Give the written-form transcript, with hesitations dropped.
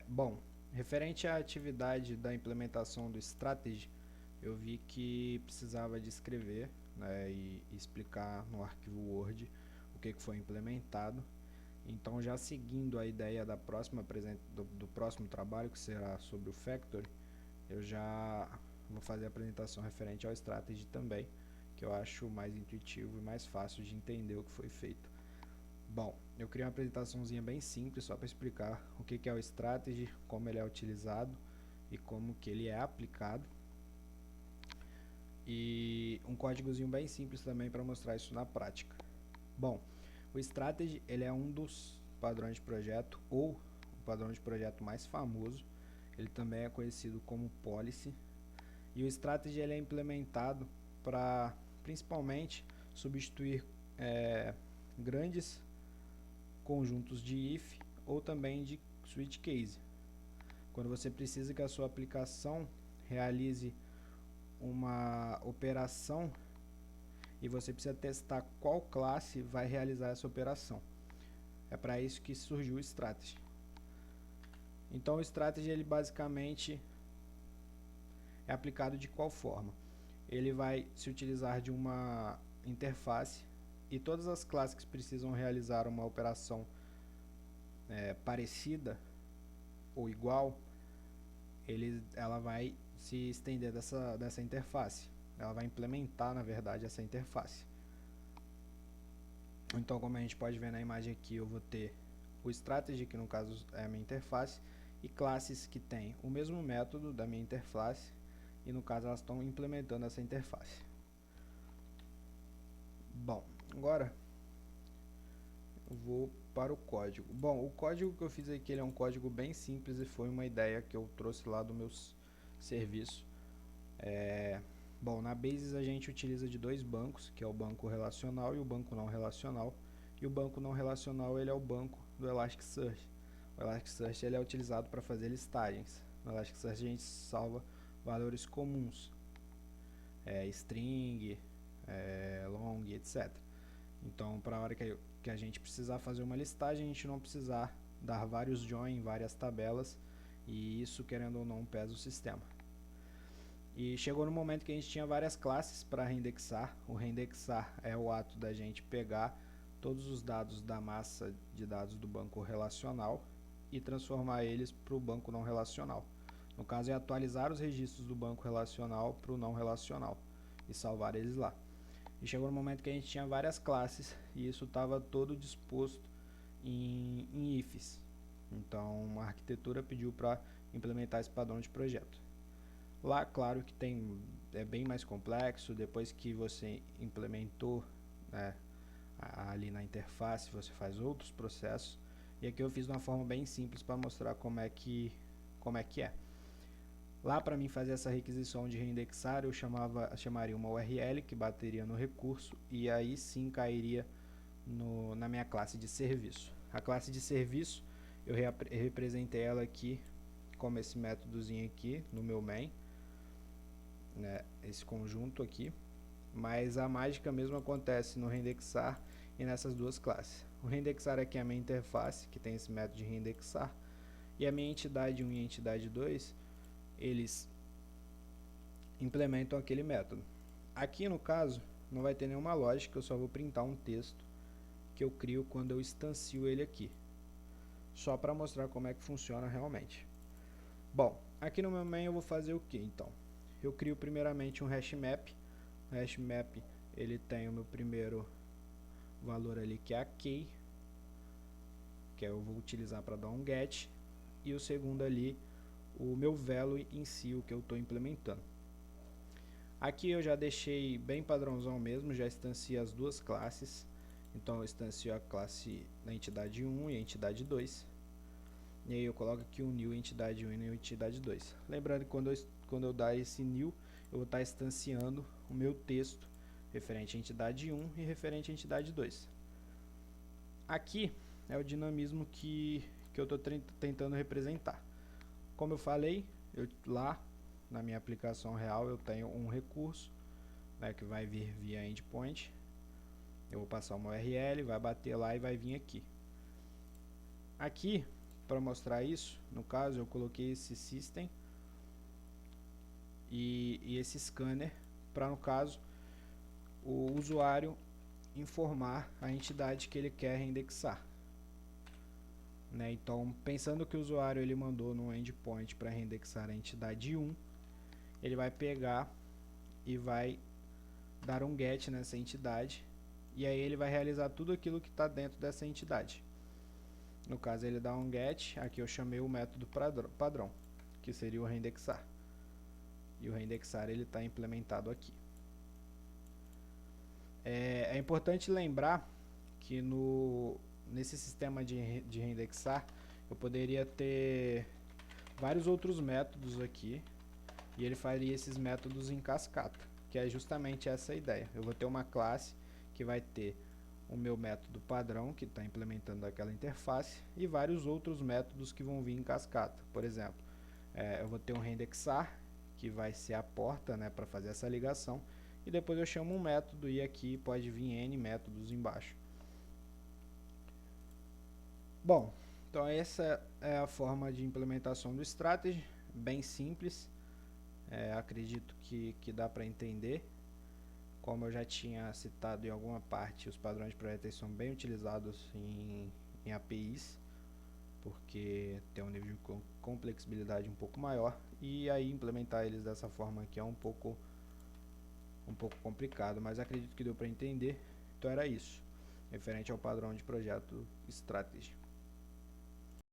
Bom, referente à atividade da implementação do Strategy, eu vi que precisava de escrever, né, e explicar no arquivo Word o que foi implementado. Então, já seguindo a ideia da do próximo trabalho, que será sobre o Factory, eu já vou fazer a apresentação referente ao Strategy também, que eu acho mais intuitivo e mais fácil de entender o que foi feito. Bom, eu criei uma apresentaçãozinha bem simples só para explicar o que é o Strategy, como ele é utilizado e como que ele é aplicado. E um códigozinho bem simples também para mostrar isso na prática. Bom, o Strategy ele é um dos padrões de projeto, ou o padrão de projeto mais famoso. Ele também é conhecido como Policy. E o Strategy ele é implementado para principalmente substituir grandes conjuntos de if ou também de switch case. Quando você precisa que a sua aplicação realize uma operação e você precisa testar qual classe vai realizar essa operação. É para isso que surgiu o Strategy. Então o Strategy ele basicamente é aplicado de qual forma? Ele vai se utilizar de uma interface e todas as classes que precisam realizar uma operação parecida ou igual, ela vai se estender dessa interface. Ela vai implementar, na verdade, essa interface. Então, como a gente pode ver na imagem aqui, eu vou ter o Strategy, que no caso é a minha interface, e classes que têm o mesmo método da minha interface, e no caso elas estão implementando essa interface. Bom, agora eu vou para o código. Bom, o código que eu fiz aqui ele é um código bem simples e foi uma ideia que eu trouxe lá do meu serviço. Bom, na Basis a gente utiliza de dois bancos, que é o banco relacional e o banco não relacional. E o banco não relacional ele é o banco do Elasticsearch. O Elasticsearch ele é utilizado para fazer listagens. No Elasticsearch a gente salva valores comuns, string, long, etc. Então, para a hora que a gente precisar fazer uma listagem, a gente não precisar dar vários join em várias tabelas, e isso, querendo ou não, pesa o sistema. E chegou no momento que a gente tinha várias classes para reindexar. O reindexar é o ato da gente pegar todos os dados da massa de dados do banco relacional e transformar eles para o banco não relacional. No caso é atualizar os registros do banco relacional para o não relacional e salvar eles lá. E chegou no momento que a gente tinha várias classes e isso estava todo disposto em ifs. Então a arquitetura pediu para implementar esse padrão de projeto. Lá, claro que é bem mais complexo. Depois que você implementou, né, ali na interface, você faz outros processos. E aqui eu fiz de uma forma bem simples para mostrar como é que é. Lá, para mim fazer essa requisição de reindexar, eu chamaria uma URL que bateria no recurso e aí sim cairia na minha classe de serviço. A classe de serviço, eu representei ela aqui como esse métodozinho aqui no meu main, né, esse conjunto aqui, mas a mágica mesmo acontece no reindexar e nessas duas classes. O reindexar aqui é a minha interface, que tem esse método de reindexar, e a minha entidade 1 e a entidade 2, eles implementam aquele método. Aqui no caso, não vai ter nenhuma lógica, eu só vou printar um texto que eu crio quando eu instancio ele aqui, só para mostrar como é que funciona realmente. Bom, aqui no meu main eu vou fazer o que então? Eu crio primeiramente um hash map. O hash map ele tem o meu primeiro valor ali que é a key, que eu vou utilizar para dar um get, e o segundo ali o meu value em si, o que eu estou implementando. Aqui eu já deixei bem padrãozão mesmo, já instanciei as duas classes. Então eu instancio a classe da entidade 1 e a entidade 2. E aí eu coloco aqui o new entidade 1 e a entidade 2. Lembrando que quando eu dar esse new, eu vou estar instanciando o meu texto referente à entidade 1 e referente à entidade 2. Aqui é o dinamismo que eu estou tentando representar. Como eu falei, lá na minha aplicação real eu tenho um recurso, né, que vai vir via endpoint. Eu vou passar uma URL, vai bater lá e vai vir aqui. Aqui, para mostrar isso, no caso eu coloquei esse system e esse scanner para, no caso, o usuário informar a entidade que ele quer reindexar, né? Então, pensando que o usuário ele mandou no endpoint para reindexar a entidade 1, ele vai pegar e vai dar um get nessa entidade, e aí ele vai realizar tudo aquilo que está dentro dessa entidade. No caso, ele dá um get, aqui eu chamei o método padrão, que seria o reindexar. E o reindexar ele está implementado aqui. É importante lembrar que nesse sistema de reindexar, eu poderia ter vários outros métodos aqui, e ele faria esses métodos em cascata, que é justamente essa a ideia. Eu vou ter uma classe que vai ter o meu método padrão, que está implementando aquela interface, e vários outros métodos que vão vir em cascata. Por exemplo, eu vou ter um reindexar, que vai ser a porta, né, para fazer essa ligação, e depois eu chamo um método, e aqui pode vir N métodos embaixo. Bom, então essa é a forma de implementação do Strategy, bem simples. Acredito que dá para entender. Como eu já tinha citado em alguma parte, os padrões de Prometheus são bem utilizados em APIs, porque tem um nível de complexibilidade um pouco maior, e aí implementar eles dessa forma aqui é um pouco complicado, mas acredito que deu para entender. Então era isso, referente ao padrão de projeto Strategy.